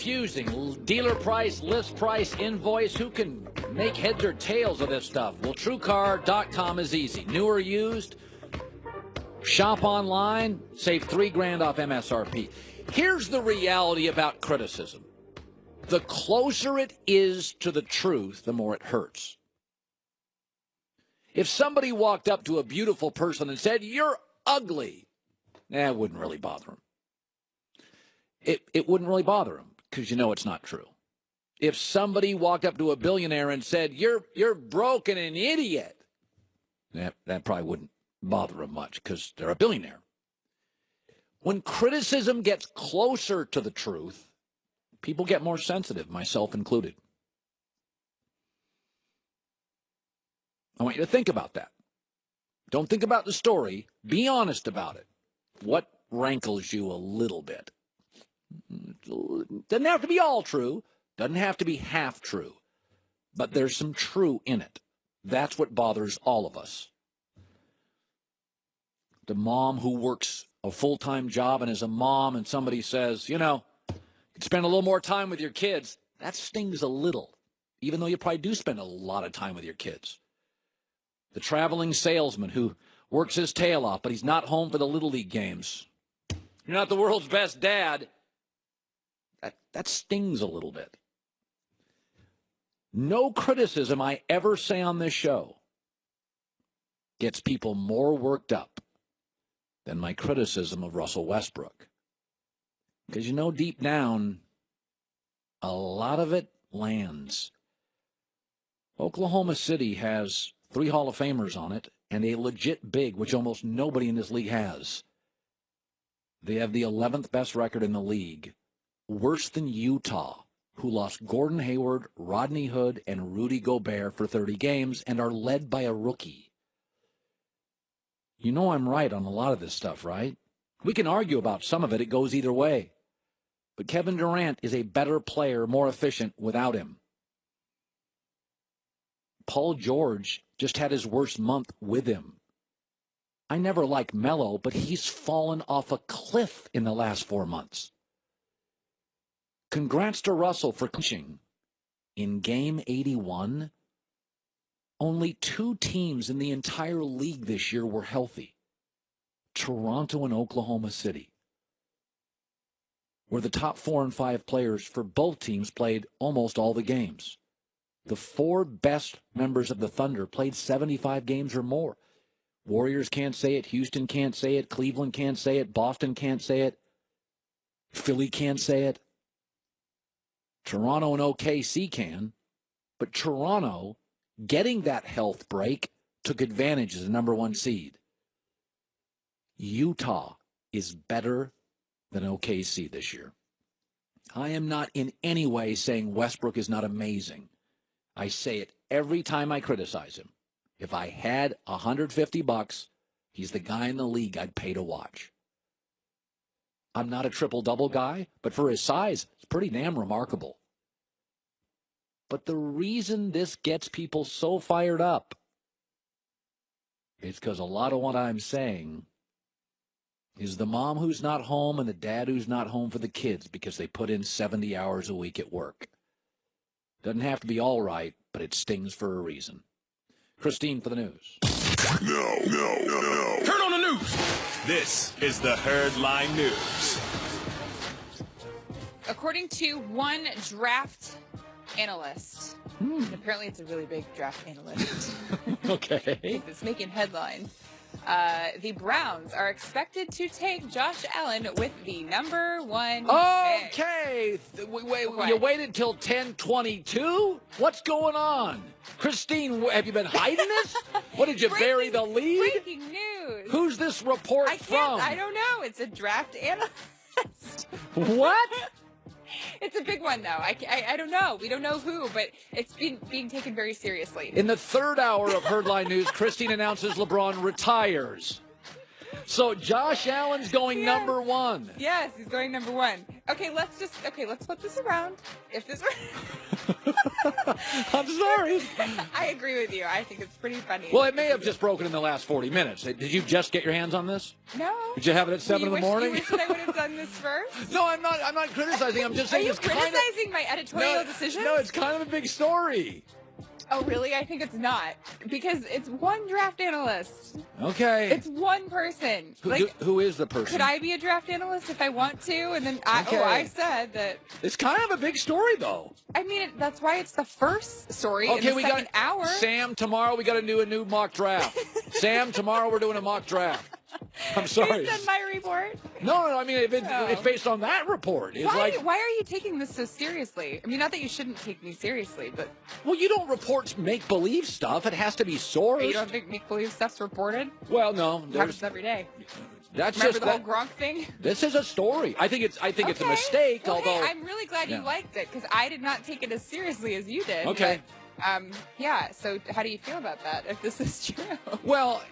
confusing. Dealer price, list price, invoice. Who can make heads or tails of this stuff? Well, TrueCar.com is easy. New or used, shop online, save $3,000 off MSRP. Here's the reality about criticism. The closer it is to the truth, the more it hurts. If somebody walked up to a beautiful person and said, "You're ugly," it wouldn't really bother him. It wouldn't really bother him because you know it's not true. If somebody walked up to a billionaire and said, "You're broke and an idiot," that probably wouldn't bother him much because they're a billionaire. When criticism gets closer to the truth, people get more sensitive, myself included. I want you to think about that. Don't think about the story. Be honest about it. What rankles you a little bit? Doesn't have to be all true. Doesn't have to be half true. But there's some true in it. That's what bothers all of us. The mom who works a full-time job and is a mom and somebody says, you know, you could spend a little more time with your kids. That stings a little, even though you probably do spend a lot of time with your kids. The traveling salesman who works his tail off, but he's not home for the Little League games. You're not the world's best dad. That stings a little bit. No criticism I ever say on this show gets people more worked up than my criticism of Russell Westbrook. Because you know deep down, a lot of it lands. Oklahoma City has 3 Hall of Famers on it and a legit big, which almost nobody in this league has. They have the 11th best record in the league, worse than Utah, who lost Gordon Hayward, Rodney Hood, and Rudy Gobert for 30 games and are led by a rookie. You know I'm right on a lot of this stuff, right? We can argue about some of it. It goes either way. But Kevin Durant is a better player, more efficient without him. Paul George just had his worst month with him. I never liked Melo, but he's fallen off a cliff in the last 4 months. Congrats to Russell for clinching. In Game 81, only 2 teams in the entire league this year were healthy. Toronto and Oklahoma City. Where the top 4 and 5 players for both teams played almost all the games. The 4 best members of the Thunder played 75 games or more. Warriors can't say it. Houston can't say it. Cleveland can't say it. Boston can't say it. Philly can't say it. Toronto and OKC can. But Toronto, getting that health break, took advantage as the number 1 seed. Utah is better than OKC this year. I am not in any way saying Westbrook is not amazing. I say it every time I criticize him. If I had $150, he's the guy in the league I'd pay to watch. I'm not a triple-double guy, but for his size, it's pretty damn remarkable. But the reason this gets people so fired up is because a lot of what I'm saying is the mom who's not home and the dad who's not home for the kids because they put in 70 hours a week at work. Doesn't have to be all right, but it stings for a reason. Christine for the news. No. Turn on the news. This is the Herdline News. According to one draft analyst, and apparently it's a really big draft analyst. Okay. It's making headlines. The Browns are expected to take Josh Allen with the number 1 pick. Okay. Wait, you waited till 10:22? What's going on? Christine, have you been hiding this? What, did you bury the lead? Breaking news. Who's this report from? I don't know. It's a draft analyst. What? It's a big one, though. I don't know. We don't know who, but it's being taken very seriously. In the 3rd hour of Herdline News, Christine announces LeBron retires. So Josh Allen's going number 1. Yes, he's going number 1. Okay, let's flip this around. If this I'm sorry. I agree with you. I think it's pretty funny. Well, it may have just broken in the last 40 minutes. Did you just get your hands on this? No. Did you have it at 7 in the morning? You wish that I would have done this first? No, I'm not. I'm not criticizing. I'm just saying Are you criticizing my editorial decisions? No, it's kind of a big story. Oh, really? I think it's not. Because it's one draft analyst. Okay. It's one person. Who is the person? Could I be a draft analyst if I want to? And then I said that. It's kind of a big story, though. I mean, that's why it's the first story Okay, in the second hour. Sam, tomorrow we got to do a new mock draft. Sam, tomorrow we're doing a mock draft. I'm sorry. Based on my report? No, I mean, it's based on that report. It's why are you taking this so seriously? I mean, not that you shouldn't take me seriously, but... Well, you don't report make-believe stuff. It has to be sourced. You don't think make-believe stuff's reported? Well, no. It happens every day. That's Remember just the whole Gronk thing? This is a story. I think it's a mistake, well, although... Hey, I'm really glad you liked it, because I did not take it as seriously as you did. Okay. But, yeah, so how do you feel about that, if this is true? Well...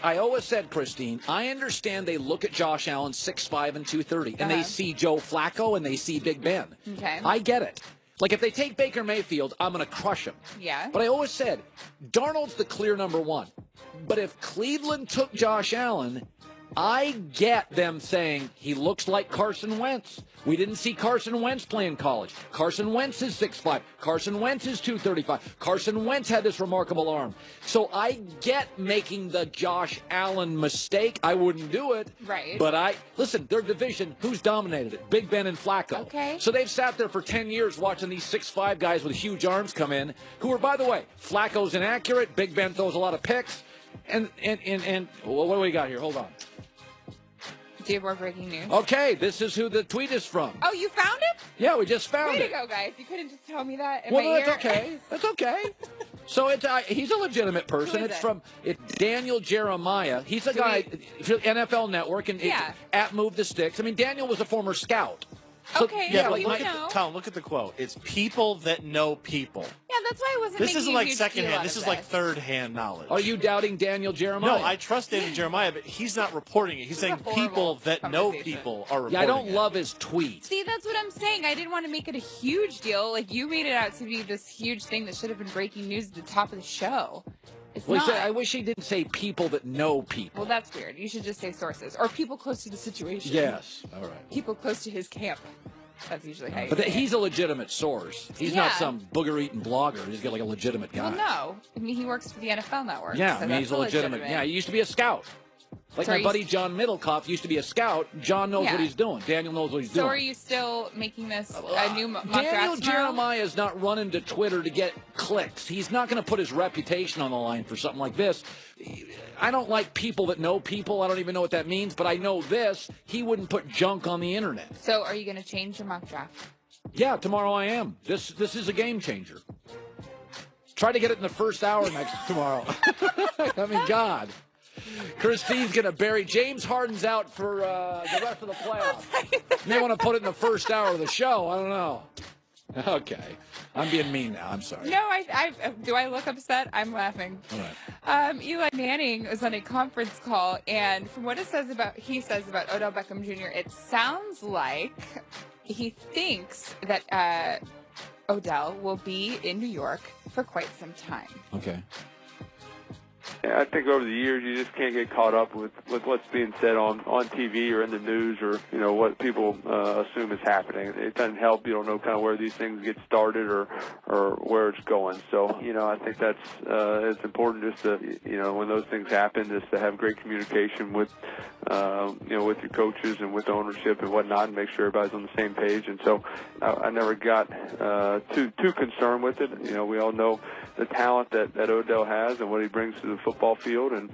I always said, Christine, I understand they look at Josh Allen 6'5" and 230, and they see Joe Flacco and they see Big Ben. Okay. I get it. Like, if they take Baker Mayfield, I'm going to crush him. Yeah. But I always said, Darnold's the clear number one. But if Cleveland took Josh Allen, I get them saying he looks like Carson Wentz. We didn't see Carson Wentz play in college. Carson Wentz is 6'5". Carson Wentz is 235. Carson Wentz had this remarkable arm. So I get making the Josh Allen mistake. I wouldn't do it. Right. But listen, their division, who's dominated it? Big Ben and Flacco. Okay. So they've sat there for 10 years watching these 6'5" guys with huge arms come in, who are, by the way, Flacco's inaccurate. Big Ben throws a lot of picks. And well, what do we got here? Hold on. Do you have more breaking news? Okay, this is who the tweet is from. Oh, you found it? Yeah, we just found it. Way to go, guys. You couldn't just tell me that in well, my no, ear. that's okay. That's okay. So he's a legitimate person. Who is It's Daniel Jeremiah. He's a guy, NFL Network, and at Move the Sticks. I mean, Daniel was a former scout. So, okay, yeah, but Tom, look at the quote. It's people that know people. Yeah, that's why I wasn't This making isn't a like huge secondhand. deal This out is of like third-hand knowledge. Are you doubting Daniel Jeremiah? No, I trust Daniel Jeremiah, but he's not reporting it. He's saying people that know people are reporting it. Yeah, I don't love his tweet. See, that's what I'm saying. I didn't want to make it a huge deal. Like, you made it out to be this huge thing that should have been breaking news at the top of the show. It's not. I wish he didn't say people that know people. Well, that's weird. You should just say sources. Or people close to the situation. Yes. All right. People close to his camp. That's usually how you But say he's a legitimate source. He's not some booger-eating blogger. He's got like a legitimate guy. Well, no. I mean, he works for the NFL Network. Yeah, so I mean, he's a legitimate. Yeah, he used to be a scout. Like my buddy John Middlecoff used to be a scout. John knows what he's doing. Daniel knows what he's doing. So are you still making this a new mock draft Daniel tomorrow? Jeremiah is not running to Twitter to get clicks. He's not going to put his reputation on the line for something like this. I don't like people that know people. I don't even know what that means, but I know this. He wouldn't put junk on the internet. So are you going to change your mock draft? Yeah, tomorrow I am. This is a game changer. Try to get it in the first hour tomorrow. I mean, God. Christine's going to bury. James Harden's out for the rest of the playoffs. They want to put it in the first hour of the show. I don't know. Okay. I'm being mean now. I'm sorry. No, do I look upset? I'm laughing. All right. Eli Manning was on a conference call, and from what he says about Odell Beckham Jr., it sounds like he thinks that Odell will be in New York for quite some time. Okay. Yeah, I think over the years you just can't get caught up with what's being said on TV or in the news or what people assume is happening. It doesn't help. You don't know kind of where these things get started or where it's going. So I think that's it's important just to when those things happen, just to have great communication with with your coaches and with ownership and whatnot, and make sure everybody's on the same page. And so I never got too concerned with it. We all know the talent that Odell has and what he brings to the football field, and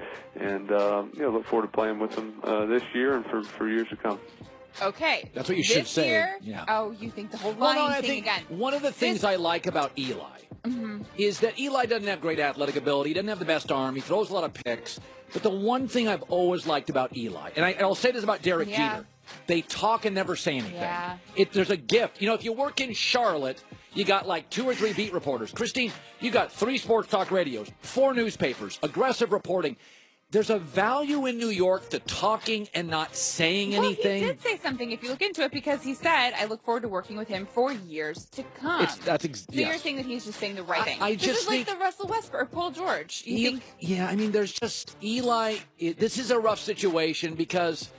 look forward to playing with him this year and for years to come. Okay. That's what you should say. Year, yeah. Oh, you think the whole line thing again. One of the things I like about Eli is that Eli doesn't have great athletic ability. He doesn't have the best arm. He throws a lot of picks. But the one thing I've always liked about Eli, and I'll say this about Derek Jeter, they talk and never say anything. Yeah. There's a gift. If you work in Charlotte, you got like 2 or 3 beat reporters. Christine, you got 3 sports talk radios, 4 newspapers, aggressive reporting. there's a value in New York to talking and not saying Well, anything. he did say something if you look into it, because he said, I look forward to working with him for years to come. So you're saying that he's just saying the right thing. This is like the Russell Westbrook or Paul George. You think? Yeah, I mean, there's just Eli. This is a rough situation because,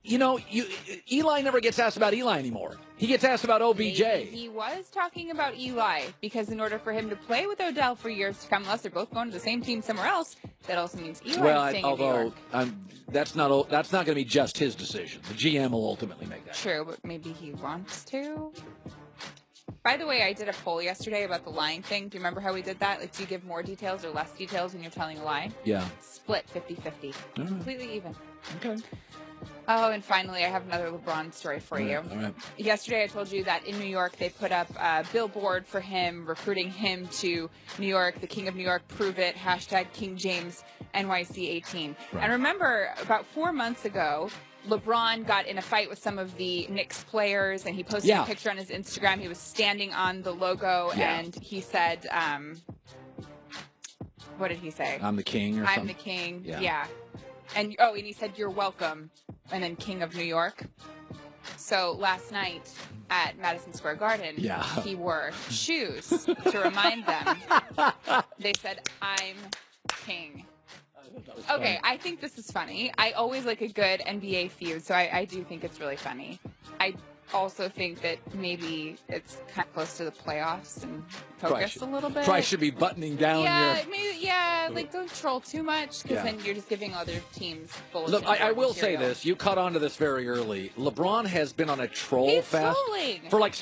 Eli never gets asked about Eli anymore. He gets asked about OBJ. Maybe he was talking about Eli because in order for him to play with Odell for years to come, unless they're both going to the same team somewhere else, that also means Eli staying in New York. That's not going to be just his decision. The GM will ultimately make that. True, but maybe he wants to. By the way, I did a poll yesterday about the lying thing. Do you remember how we did that? Like, do you give more details or less details when you're telling a lie? Yeah. Split 50-50. Completely even. Okay. Oh, and finally, I have another LeBron story for you. All right. Yesterday, I told you that in New York, they put up a billboard for him, recruiting him to New York, the King of New York, prove it, hashtag King James NYC 18. Right. And remember, about 4 months ago, LeBron got in a fight with some of the Knicks players, and he posted a picture on his Instagram. He was standing on the logo, and he said, what did he say? I'm the king or something? I'm the king, yeah. And he said, you're welcome, and then King of New York. So last night at Madison Square Garden, he wore shoes to remind them. They said, I'm king. Okay, I think this is funny. I always like a good NBA feud, so I do think it's really funny. I also think that maybe it's kind of close to the playoffs and focus a little bit. Probably should be buttoning down like don't troll too much, because then you're just giving other teams bullshit. Look, I will say this. You caught on to this very early. LeBron has been on a troll fast for like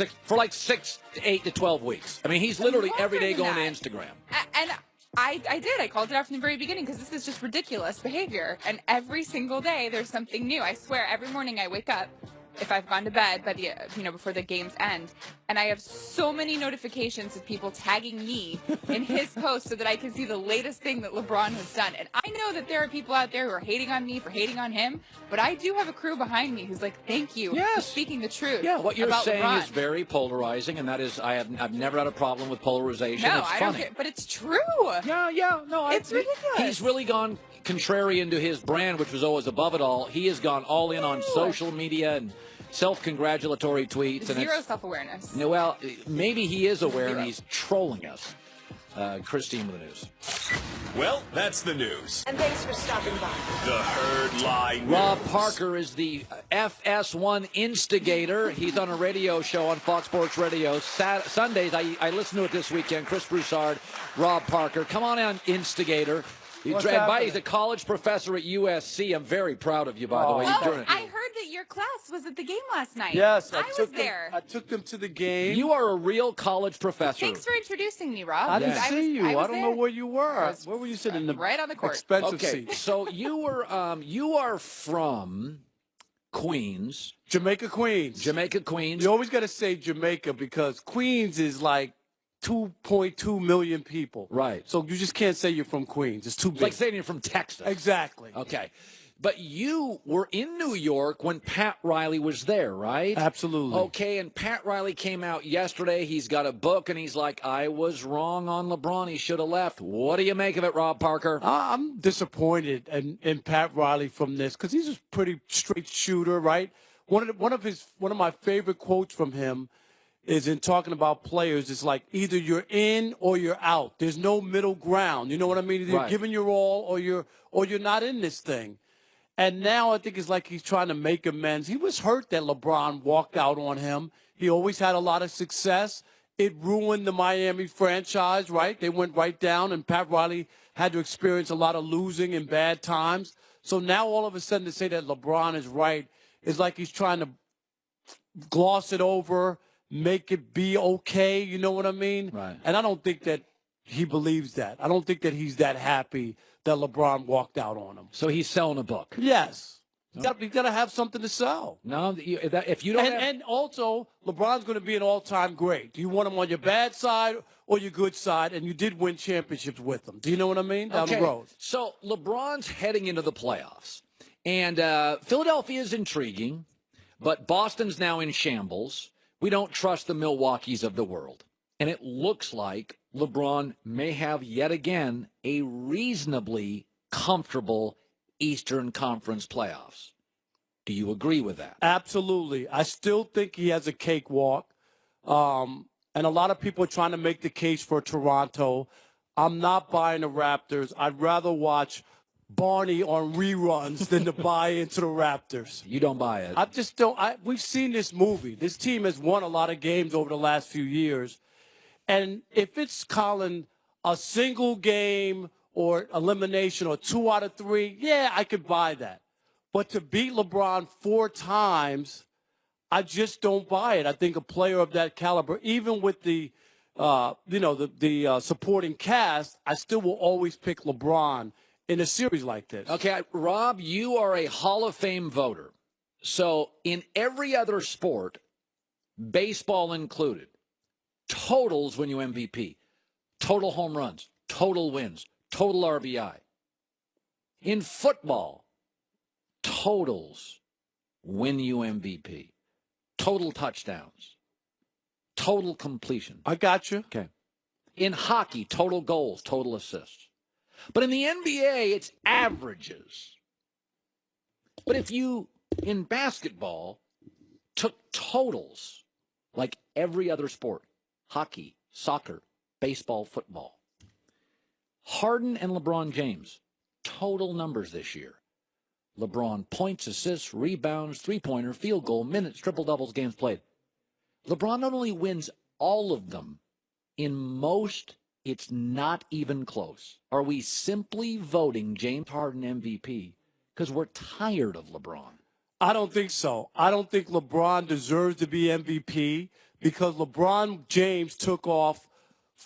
8 to 12 weeks. I mean, he's literally every day going to Instagram. And I did. I called it out from the very beginning because this is just ridiculous behavior. And every single day there's something new. I swear, every morning I wake up, if I've gone to bed, but before the games end, and I have so many notifications of people tagging me in his post so that I can see the latest thing that LeBron has done. And I know that there are people out there who are hating on me for hating on him, but I do have a crew behind me who's like, thank you for speaking the truth. Yeah, what you're saying LeBron is very polarizing, and that is, I've never had a problem with polarization. No, it's I funny. don't care, but it's true. No, it's ridiculous. He's really gone contrarian to his brand, which was always above it all. He has gone all in on social media and self-congratulatory tweets. Zero self-awareness. Well, maybe he is aware and he's trolling us. Christine with the news. Well, that's the news. And thanks for stopping by. The Herd Lie News. Rob Parker is the FS1 instigator. He's on a radio show on Fox Sports Radio. Sundays, I listened to it this weekend. Chris Broussard, Rob Parker. Come on in, instigator. He's a college professor at USC. I'm very proud of you, by the way. I heard that your class was at the game last night. Yes, I was there. I took them to the game. You are a real college professor. Thanks for introducing me, Rob. I didn't see you. I don't know where you were. Where were you sitting? Right on the court. Expensive seat. So you are from Queens. Jamaica, Queens. Jamaica, Queens. You always got to say Jamaica because Queens is like 2.2 million people. Right. So you just can't say you're from Queens. It's too big. It's like saying you're from Texas. Exactly. Okay. But you were in New York when Pat Riley was there, right? Absolutely. Okay, and Pat Riley came out yesterday. He's got a book, and he's like, I was wrong on LeBron. He should have left. What do you make of it, Rob Parker? I'm disappointed in Pat Riley from this because he's a pretty straight shooter, right? One of my favorite quotes from him is in talking about players. It's like either you're in or you're out. There's no middle ground. You know what I mean? Either you're giving your all or you're not in this thing. And now I think it's like he's trying to make amends. He was hurt that LeBron walked out on him. He always had a lot of success. It ruined the Miami franchise, right? They went right down, and Pat Riley had to experience a lot of losing and bad times. So now all of a sudden to say that LeBron is right is like he's trying to gloss it over, make it be okay, you know what I mean? Right. And I don't think that he believes that. I don't think that he's that happy that LeBron walked out on him. So he's selling a book. Yes. You got to have something to sell. No, if you don't and also, LeBron's going to be an all-time great. Do you want him on your bad side or your good side? And you did win championships with him. Do you know what I mean? Down the road. So LeBron's heading into the playoffs. And Philadelphia is intriguing, but Boston's now in shambles. We don't trust the Milwaukees of the world. And it looks like LeBron may have yet again a reasonably comfortable Eastern Conference playoffs. Do you agree with that? Absolutely. I still think he has a cakewalk. And a lot of people are trying to make the case for Toronto. I'm not buying the Raptors. I'd rather watch Barney on reruns than to buy into the Raptors. You don't buy it. I just don't. We've seen this movie. This team has won a lot of games over the last few years. And if it's, Colin, a single game or elimination or 2 out of 3, yeah, I could buy that. But to beat LeBron 4 times, I just don't buy it. I think a player of that caliber, even with the supporting cast, I still will always pick LeBron in a series like this. Okay, Rob, you are a Hall of Fame voter. So in every other sport, baseball included, totals win you MVP, total home runs, total wins, total RBI. In football, totals win you MVP, total touchdowns, total completion. I got you. Okay. In hockey, total goals, total assists. But in the NBA, it's averages. But if you, in basketball, took totals like every other sport, hockey, soccer, baseball, football, Harden and LeBron James, total numbers this year. LeBron points, assists, rebounds, three-pointer, field goal, minutes, triple-doubles, games played. LeBron not only wins all of them, in most, it's not even close. Are we simply voting James Harden MVP because we're tired of LeBron? I don't think so. I don't think LeBron deserves to be MVP because LeBron James took off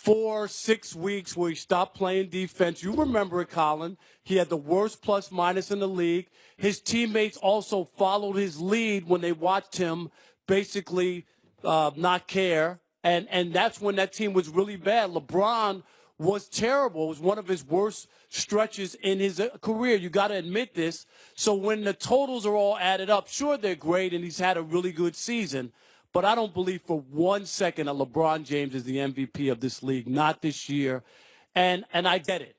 4-6 weeks where he stopped playing defense. You remember it, Colin. He had the worst plus-minus in the league. His teammates also followed his lead when they watched him basically not care. And that's when that team was really bad. LeBron was terrible. It was one of his worst stretches in his career. You got to admit this. So when the totals are all added up, sure, they're great, and he's had a really good season. But I don't believe for 1 second that LeBron James is the MVP of this league, not this year. And I get it.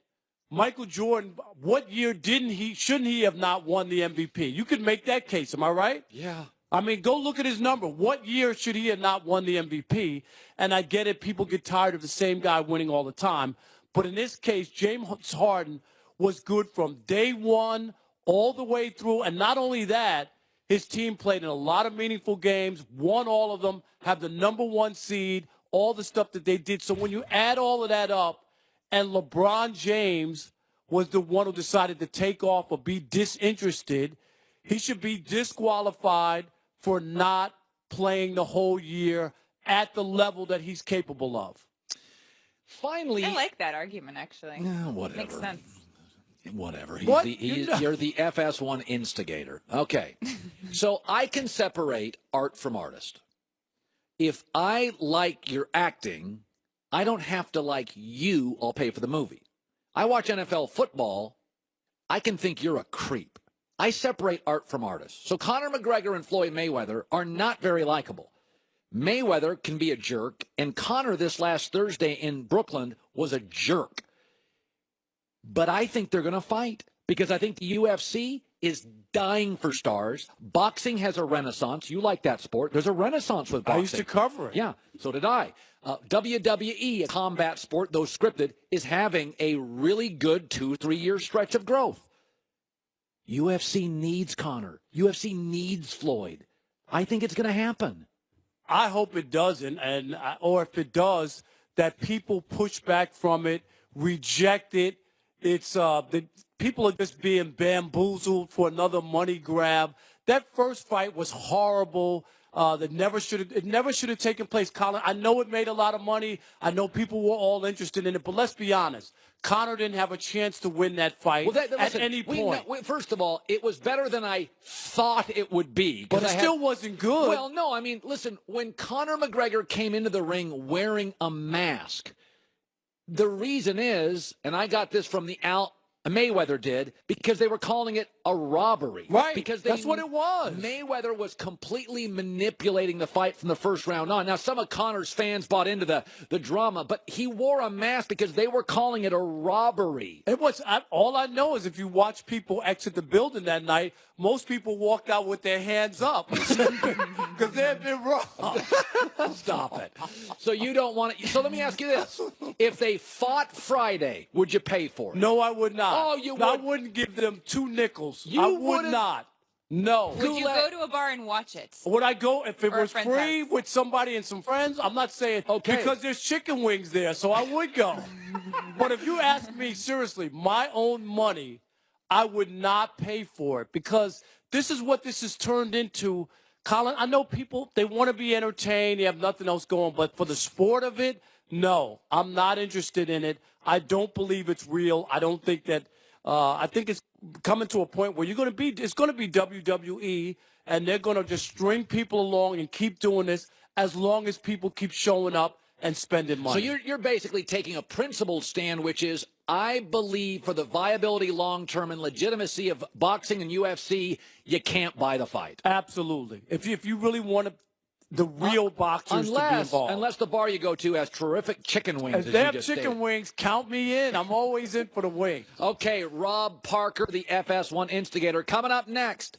Michael Jordan, what year shouldn't he have not won the MVP? You could make that case. Am I right? Yeah. I mean, go look at his number. What year should he have not won the MVP? And I get it. People get tired of the same guy winning all the time. But in this case, James Harden was good from day one all the way through. And not only that, his team played in a lot of meaningful games, won all of them, have the number 1 seed, all the stuff that they did. So when you add all of that up, and LeBron James was the one who decided to take off or be disinterested, he should be disqualified for not playing the whole year at the level that he's capable of. Finally, I like that argument, actually. Whatever. Makes sense. Whatever. What? You're the FS1 instigator. Okay. So I can separate art from artist. If I like your acting, I don't have to like you. I'll pay for the movie. I watch NFL football. I can think you're a creep. I separate art from artists. So Conor McGregor and Floyd Mayweather are not very likable. Mayweather can be a jerk, and Conor this last Thursday in Brooklyn was a jerk. But I think they're going to fight because I think the UFC is dying for stars. Boxing has a renaissance. You like that sport. There's a renaissance with boxing. I used to cover it. Yeah, so did I. WWE, a combat sport, though scripted, is having a really good 2-3 year stretch of growth. UFC needs Conor. UFC needs Floyd. I think it's going to happen. I hope it doesn't, or if it does, that people push back from it, reject it. It's people are just being bamboozled for another money grab. That first fight was horrible. It never should have taken place. Colin, I know it made a lot of money. I know people were all interested in it, but let's be honest. Conor didn't have a chance to win that fight at any point. First of all, it was better than I thought it would be. But it still wasn't good. Well, no, I mean, listen, when Conor McGregor came into the ring wearing a mask, the reason is, and I got this from Mayweather did, because they were calling it a robbery. Right. Because that's what it was. Mayweather was completely manipulating the fight from the first round on. Now, some of Conor's fans bought into the drama, but he wore a mask because they were calling it a robbery. It was. All I know is if you watch people exit the building that night, most people walked out with their hands up because they had been robbed. Stop it. So you don't want it. So let me ask you this. If they fought Friday, would you pay for it? No, I would not. Oh, you would? I wouldn't give them 2 nickels. You I would wouldn't? not. No. Would you go to a bar and watch it? Would I go if it Or a was friend's free house? with somebody and some friends? I'm not saying Okay. because there's chicken wings there, so I would go. But if you ask me seriously, my own money, I would not pay for it because this is what this has turned into. Colin, I know people, they want to be entertained. They have nothing else going. But for the sport of it, no, I'm not interested in it. I don't believe it's real. I don't think that I think it's coming to a point where it's going to be WWE, and they're going to just string people along and keep doing this as long as people keep showing up and spending money. So you're basically taking a principled stand, which is I believe for the viability long-term and legitimacy of boxing and UFC, you can't buy the fight. Absolutely. If you really want the real boxers to be involved. Unless the bar you go to has terrific chicken wings, If as they you have just chicken stated. wings, count me in. I'm always in for the wings. Okay, Rob Parker, the FS1 instigator. Coming up next,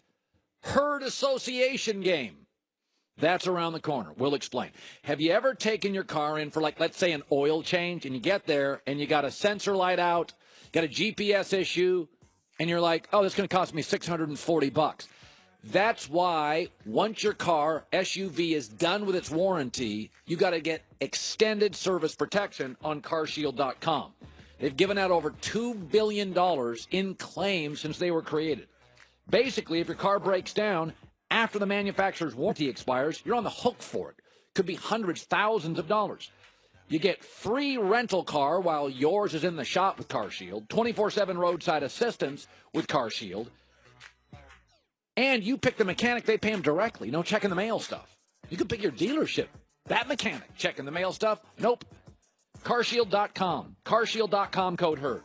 herd association game. That's around the corner. We'll explain. Have you ever taken your car in for, like, let's say an oil change, and you get there, and you got a sensor light out, got a GPS issue, and you're like, oh, this is going to cost me $640. That's why once your car, SUV, is done with its warranty, you got to get extended service protection on carshield.com. They've given out over $2 billion in claims since they were created. Basically, if your car breaks down after the manufacturer's warranty expires, you're on the hook for it. Could be hundreds, thousands of dollars. You get free rental car while yours is in the shop with CarShield, 24/7 roadside assistance with CarShield, and you pick the mechanic, they pay them directly. No checking the mail stuff. You can pick your dealership. That mechanic checking the mail stuff? Nope. CarShield.com. CarShield.com, code HERD.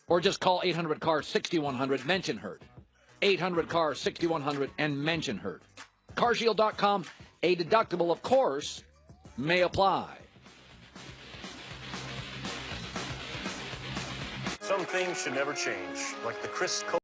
Or just call 800-CAR-6100, mention HERD. 800-CAR-6100 and mention HERD. CarShield.com, a deductible, of course, may apply. Some things should never change, like the Chris